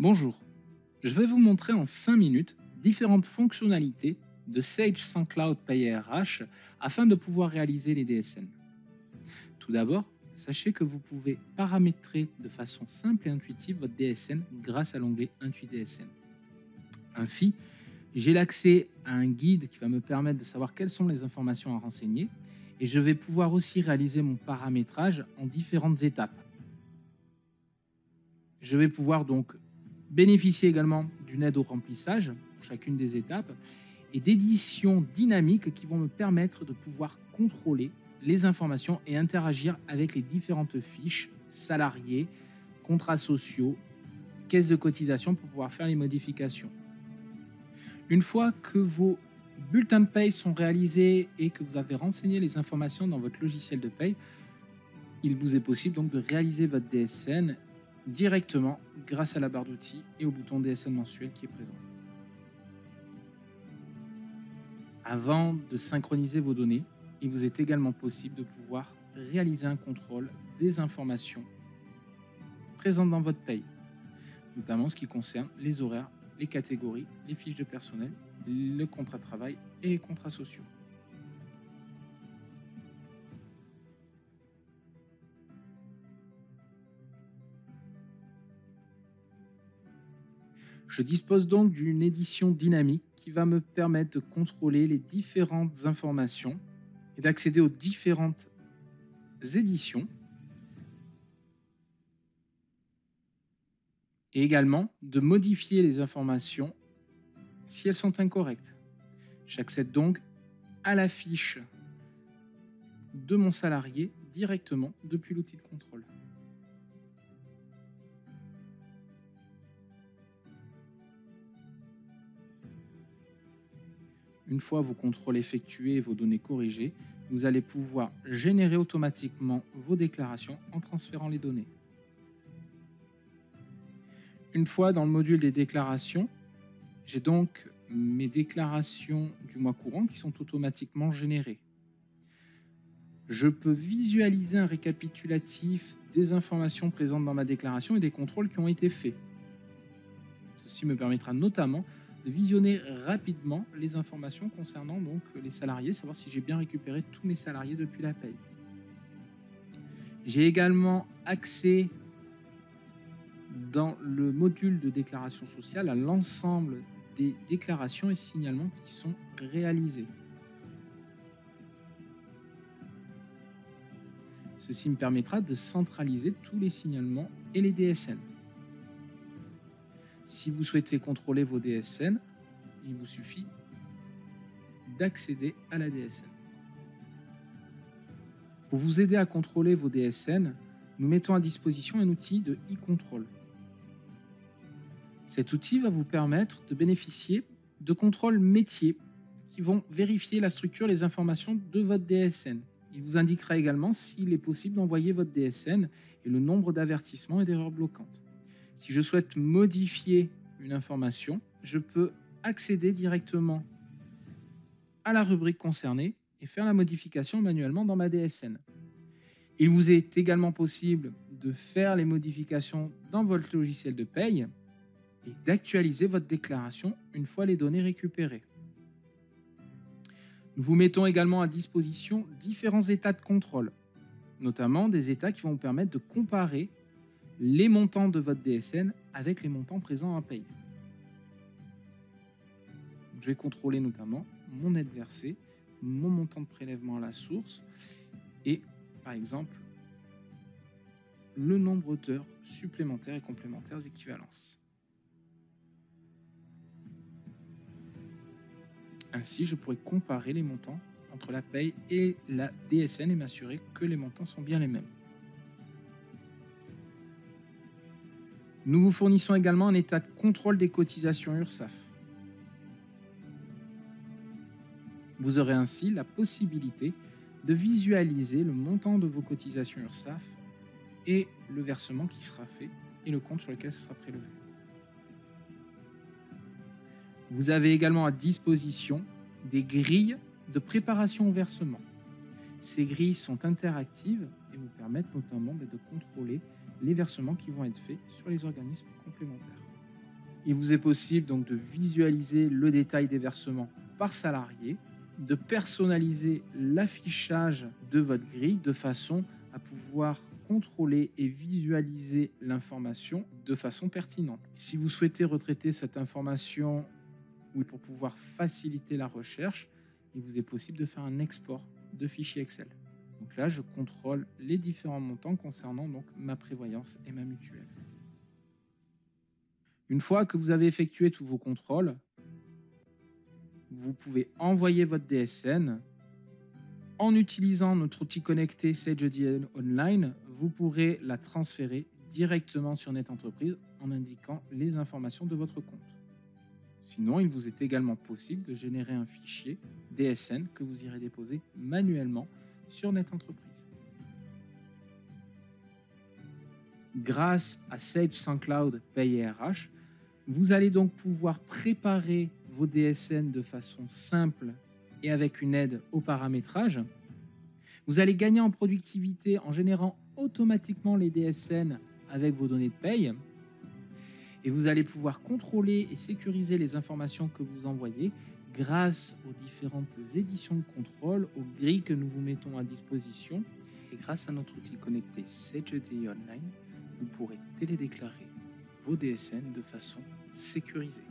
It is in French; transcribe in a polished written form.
Bonjour, je vais vous montrer en 5 minutes différentes fonctionnalités de Sage SendCloud Pay RH afin de pouvoir réaliser les DSN. Tout d'abord, sachez que vous pouvez paramétrer de façon simple et intuitive votre DSN grâce à l'onglet Intuit DSN. Ainsi, j'ai l'accès à un guide qui va me permettre de savoir quelles sont les informations à renseigner et je vais pouvoir aussi réaliser mon paramétrage en différentes étapes. Je vais pouvoir donc bénéficier également d'une aide au remplissage pour chacune des étapes et d'éditions dynamiques qui vont me permettre de pouvoir contrôler les informations et interagir avec les différentes fiches, salariés, contrats sociaux, caisses de cotisation pour pouvoir faire les modifications. Une fois que vos bulletins de paye sont réalisés et que vous avez renseigné les informations dans votre logiciel de paye, il vous est possible donc de réaliser votre DSN directement grâce à la barre d'outils et au bouton DSN mensuel qui est présent. Avant de synchroniser vos données, il vous est également possible de pouvoir réaliser un contrôle des informations présentes dans votre paye, notamment ce qui concerne les horaires, les catégories, les fiches de personnel, le contrat de travail et les contrats sociaux. Je dispose donc d'une édition dynamique qui va me permettre de contrôler les différentes informations et d'accéder aux différentes éditions et également de modifier les informations si elles sont incorrectes. J'accède donc à la fiche de mon salarié directement depuis l'outil de contrôle. Une fois vos contrôles effectués et vos données corrigées, vous allez pouvoir générer automatiquement vos déclarations en transférant les données. Une fois dans le module des déclarations, j'ai donc mes déclarations du mois courant qui sont automatiquement générées. Je peux visualiser un récapitulatif des informations présentes dans ma déclaration et des contrôles qui ont été faits. Ceci me permettra notamment de visionner rapidement les informations concernant donc les salariés, savoir si j'ai bien récupéré tous mes salariés depuis la paye. J'ai également accès dans le module de déclaration sociale à l'ensemble des déclarations et signalements qui sont réalisés. Ceci me permettra de centraliser tous les signalements et les DSN. Si vous souhaitez contrôler vos DSN, il vous suffit d'accéder à la DSN. Pour vous aider à contrôler vos DSN, nous mettons à disposition un outil de e-control. Cet outil va vous permettre de bénéficier de contrôles métiers qui vont vérifier la structure et les informations de votre DSN. Il vous indiquera également s'il est possible d'envoyer votre DSN et le nombre d'avertissements et d'erreurs bloquantes. Si je souhaite modifier une information, je peux accéder directement à la rubrique concernée et faire la modification manuellement dans ma DSN. Il vous est également possible de faire les modifications dans votre logiciel de paye et d'actualiser votre déclaration une fois les données récupérées. Nous vous mettons également à disposition différents états de contrôle, notamment des états qui vont vous permettre de comparer les montants de votre DSN avec les montants présents en paye. Je vais contrôler notamment mon aide versée, mon montant de prélèvement à la source et, par exemple, le nombre d'heures supplémentaires et complémentaires d'équivalence. Ainsi, je pourrai comparer les montants entre la paye et la DSN et m'assurer que les montants sont bien les mêmes. Nous vous fournissons également un état de contrôle des cotisations URSSAF. Vous aurez ainsi la possibilité de visualiser le montant de vos cotisations URSSAF et le versement qui sera fait et le compte sur lequel ce sera prélevé. Vous avez également à disposition des grilles de préparation au versement. Ces grilles sont interactives et vous permettent notamment de contrôler les versements qui vont être faits sur les organismes complémentaires. Il vous est possible donc de visualiser le détail des versements par salarié, de personnaliser l'affichage de votre grille de façon à pouvoir contrôler et visualiser l'information de façon pertinente. Si vous souhaitez retraiter cette information ou pour pouvoir faciliter la recherche, il vous est possible de faire un export de fichier Excel. Donc là, je contrôle les différents montants concernant donc ma prévoyance et ma mutuelle. Une fois que vous avez effectué tous vos contrôles, vous pouvez envoyer votre DSN. En utilisant notre outil connecté Sage EDI Online, vous pourrez la transférer directement sur NetEntreprise en indiquant les informations de votre compte. Sinon, il vous est également possible de générer un fichier DSN que vous irez déposer manuellement sur NetEntreprise. Grâce à Sage SunCloud Pay RH, vous allez donc pouvoir préparer vos DSN de façon simple et avec une aide au paramétrage. Vous allez gagner en productivité en générant automatiquement les DSN avec vos données de paye. Et vous allez pouvoir contrôler et sécuriser les informations que vous envoyez grâce aux différentes éditions de contrôle, aux grilles que nous vous mettons à disposition. Et grâce à notre outil connecté Sage EDI Online, vous pourrez télédéclarer vos DSN de façon sécurisée.